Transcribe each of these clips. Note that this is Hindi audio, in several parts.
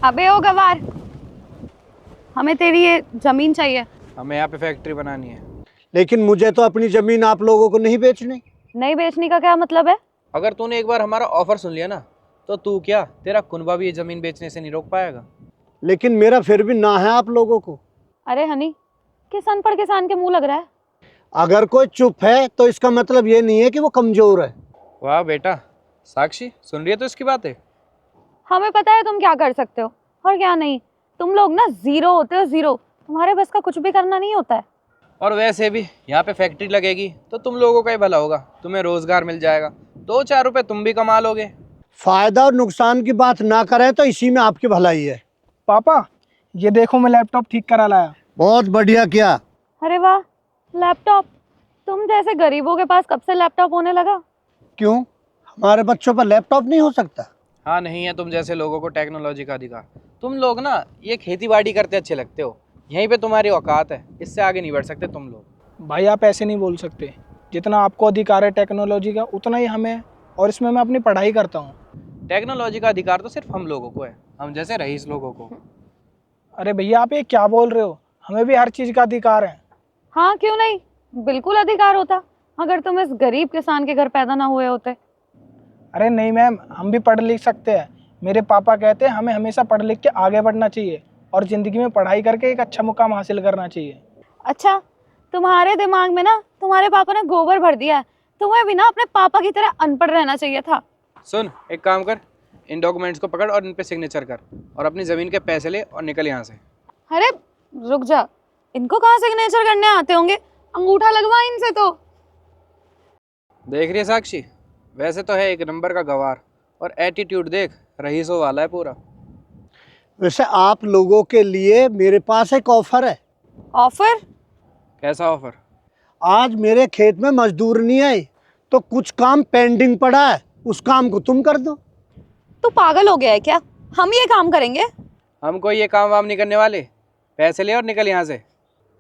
अबे ओ गवार, हमें तेरी ये जमीन चाहिए। हमें यहाँ पे फैक्ट्री बनानी है। लेकिन मुझे तो अपनी जमीन आप लोगों को नहीं बेचनी। नहीं बेचने का क्या मतलब है? अगर तूने एक बार हमारा ऑफर सुन लिया ना, तो तू क्या, तेरा कुनबा भी ये जमीन बेचने से नहीं रोक पाएगा। लेकिन मेरा फिर भी ना है आप लोगों को। अरे हनी, किस अनपढ़ किसान के मुंह लग रहा है? अगर कोई चुप है तो इसका मतलब ये नहीं है कि वो कमजोर है। वाह बेटा, साक्षी सुन रही है तो इसकी बातें। हमें पता है तुम क्या कर सकते हो और क्या नहीं। तुम लोग ना जीरो होते हो, जीरो। तुम्हारे बस का कुछ भी करना नहीं होता है। और वैसे भी यहाँ पे फैक्ट्री लगेगी तो तुम लोगों का ही भला होगा, तुम्हें रोजगार मिल जाएगा, 2-4 रुपए तुम भी कमा लोगे। फायदा और नुकसान की बात ना करें तो इसी में आपकी भलाई है। पापा, ये देखो मैं लैपटॉप ठीक करा लाया। बहुत बढ़िया किया। अरे वाह, लैपटॉप! तुम जैसे गरीबों के पास कब से लैपटॉप होने लगा? क्यों, हमारे बच्चों पर लैपटॉप नहीं हो सकता? हाँ, नहीं है तुम जैसे लोगों को टेक्नोलॉजी का अधिकार। तुम लोग ना ये खेती बाड़ी करते अच्छे लगते हो, यहीं पे तुम्हारी औकात है, इससे आगे नहीं बढ़ सकते तुम लोग। भाई आप ऐसे नहीं बोल सकते। जितना आपको अधिकार है टेक्नोलॉजी का उतना ही हमें है, और इसमें मैं अपनी पढ़ाई करता हूँ। टेक्नोलॉजी का अधिकार तो सिर्फ हम लोगों को है, हम जैसे रईस लोगों को। अरे भैया आप ये क्या बोल रहे हो, हमें भी हर चीज़ का अधिकार है। हाँ क्यों नहीं, बिल्कुल अधिकार होता अगर तुम इस गरीब किसान के घर पैदा ना हुए होते। अरे नहीं मैम, हम भी पढ़ लिख सकते हैं। मेरे पापा कहते हैं हमें हमेशा पढ़ लिख के आगे बढ़ना चाहिए और ज़िंदगी में पढ़ाई करके एक अच्छा मुकाम हासिल करना चाहिए। अच्छा, तुम्हारे दिमाग में ना तुम्हारे पापा ने गोबर भर दिया है। तुम्हें भी ना अपने पापा की तरह अनपढ़ रहना चाहिए था। सुन, एक काम कर, इन डॉक्यूमेंट्स को पकड़ और इन पे सिग्नेचर कर, और अपनी ज़मीन के पैसे ले और निकल यहाँ से। अरे रुक जा, इनको कहाँ सिग्नेचर करने आते होंगे? अंगूठा लगवा इनसे तो। देख रही है साक्षी, वैसे तो है एक नंबर का गवार, और एटीट्यूड देख, रईसों वाला है पूरा। वैसे आप लोगों के लिए मेरे पास एक ऑफर है। ऑफर? कैसा ऑफर? आज मेरे खेत में मजदूर नहीं आए तो कुछ काम पेंडिंग पड़ा है, उस काम को तुम कर दो। तू पागल हो गया है क्या? हम ये काम करेंगे? हम कोई ये काम वाम नहीं करने वाले, पैसे ले और निकल यहाँ से।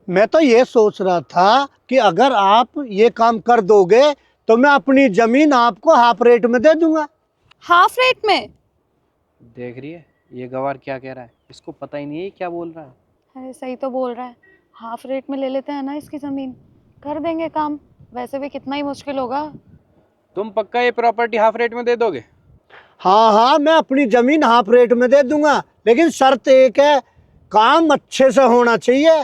मैं तो ये सोच रहा था कि अगर आप ये काम कर दोगे तो मैं अपनी जमीन आपको हाफ रेट में दे दूंगा। हाफ रेट में? देख रही है ये गवार क्या कह रहा है, इसको पता ही नहीं है ये क्या बोल रहा है। अरे सही तो बोल रहा है, हाफ रेट में ले लेते हैं ना इसकी जमीन, कर देंगे काम। वैसे भी कितना ही मुश्किल होगा। तुम पक्का ये प्रॉपर्टी हाफ रेट में दे दोगे? हाँ हाँ, मैं अपनी जमीन हाफ रेट में दे दूंगा, लेकिन शर्त एक है, काम अच्छे से होना चाहिए।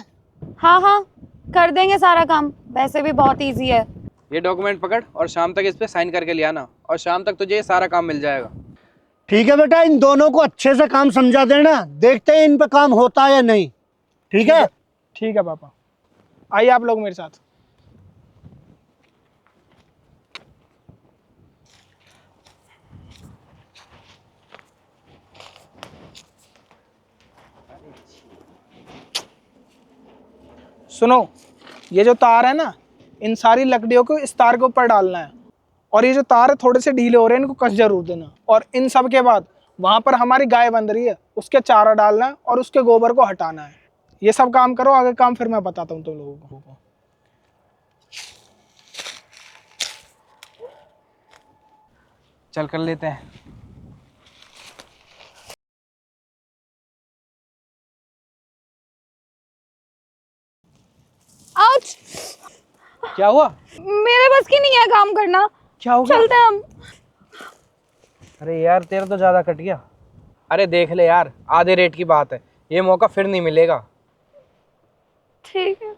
हाँ हाँ, कर देंगे सारा काम, वैसे भी बहुत इजी है। ये डॉक्यूमेंट पकड़ और शाम तक इस पे साइन करके ले आना, और शाम तक तुझे ये सारा काम मिल जाएगा। ठीक है बेटा, इन दोनों को अच्छे से काम समझा देना, देखते हैं इन पे काम होता है या नहीं। ठीक है? ठीक है पापा, आइए आप लोग मेरे साथ। सुनो, ये जो तार है ना, इन सारी लकड़ियों को इस तार के ऊपर डालना है, और ये जो तार है थोड़े से ढीले हो रहे हैं, इनको कस जरूर देना। और इन सब के बाद वहां पर हमारी गाय बंध रही है, उसके चारा डालना है और उसके गोबर को हटाना है। ये सब काम करो, आगे काम फिर मैं बताता हूँ तुम लोगों को। चल कर लेते हैं। आउच! क्या हुआ? मेरे बस की नहीं है काम करना। क्या हो गया? चलते हैं हम। अरे यार तेरा तो ज्यादा कट गया। अरे देख ले यार, आधे रेट की बात है, ये मौका फिर नहीं मिलेगा। ठीक है।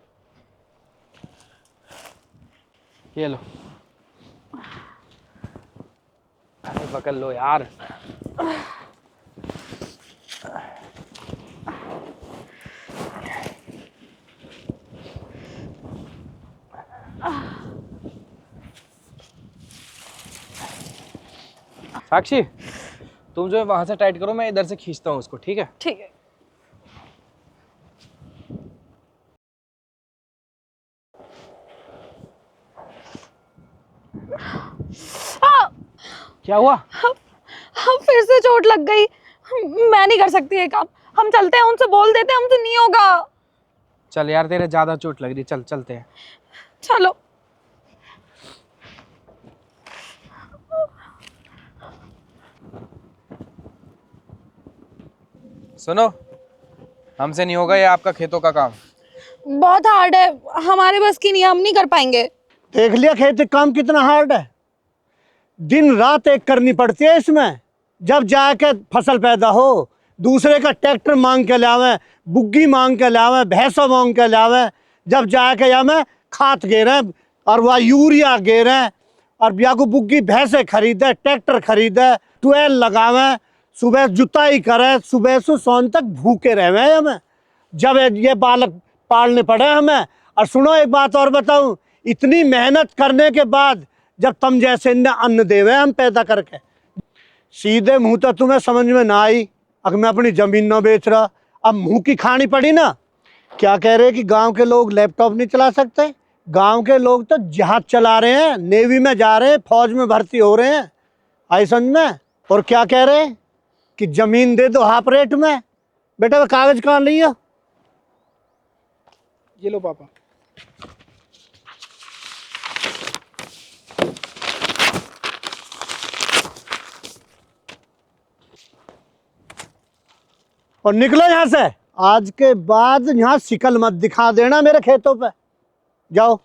ये लो। अरे पकड़ लो यार। साक्षी, तुम जो है वहां से टाइट करो, मैं इधर से खींचता हूँ उसको, ठीक है? ठीक है। क्या हुआ? हम फिर से चोट लग गई। मैं नहीं कर सकती ये काम। हम चलते हैं, उनसे बोल देते हैं हमसे नहीं होगा। चल यार, तेरे ज्यादा चोट लग रही, चल चलते हैं। चलो। सुनो, हमसे नहीं होगा ये आपका खेतों का काम। बहुत हार्ड है, हमारे बस की नहीं है, हम नहीं कर पाएंगे। देख लिया खेती काम कितना हार्ड है, दिन रात एक करनी पड़ती है इसमें। जब जाके फसल पैदा हो, दूसरे का ट्रैक्टर मांग के लावे, बुग्गी मांग के लावे, भैंसा मांग के लावे, जब जाके या में खाद गेरे और वह यूरिया गेरे और ब्याह को बुग्गी भैंसे खरीदे, ट्रैक्टर खरीदे, ट्वेल लगावे, सुबह जुताई करे, सुबह से शाम तक भूखे रहे हमें, जब ये बालक पालने पड़े हमें। और सुनो एक बात और बताऊं, इतनी मेहनत करने के बाद जब तुम जैसे इन्हें अन्न देवे हम पैदा करके, सीधे मुंह तो तुम्हें समझ में ना आई, अगर मैं अपनी जमीन ना बेच रहा, अब मुंह की खानी पड़ी ना। क्या कह रहे कि गांव के लोग लैपटॉप नहीं चला सकते? गांव के लोग तो जहाज चला रहे हैं, नेवी में जा रहे हैं, फौज में भर्ती हो रहे हैं, आई समझ में। और क्या कह रहे कि जमीन दे दो हाफ रेट में। बेटा वो कागज कहाँ लिया? ये लो पापा। और निकलो यहाँ से, आज के बाद यहाँ शिकल मत दिखा देना मेरे खेतों पे। जाओ।